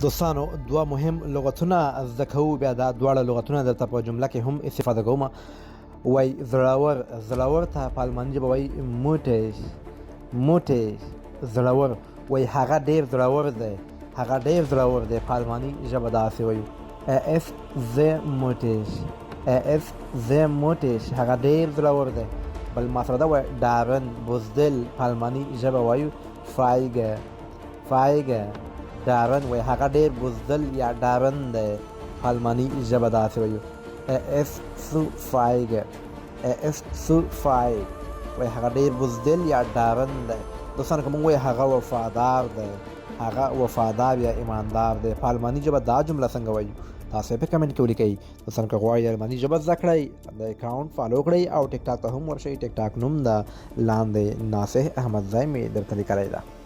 دوستانو دوه مهم لغتونه زده کوو، بیا دا دواړه لغتونه درته په جمله کې هم استفاده کوم. وای زړور، زړور ته په الماني ژبه وای موټیش، موټیش زړور. وای هغه ډیر زړور دی، هغه ډیر زړور دی، په الماني ژبه داسې وایو اس زه موټیش، اس زه موټیش، هغه ډیر زړور دی. بل ما سره دا وای ډارن، بزدل، په الماني ژبه وایو فایګه، فایګه دارن. وای هغه ډیر بزدل یا دارن دی، په الماني ژبه داسې وایو اس سو فایګه، اس سو فایګ. وای هغه ډیر بزدل یا دارن دی. دوستانو که مونږ وای هغه وفادار دی، هغه وفادار یا ایماندار دی، په الماني ژبه دا جمله څنګه وایو؟ تاسو په کمنټ کې ولیکئ. دوستانو که غواړئ الماني ژبه زده کړئ، د اکاونټ فالو کړئ او ټیک ټاک ته هم ورشئ. ټیک ټاک نوم د لاندې ناصح احمدزی مې درته لیکلی ده.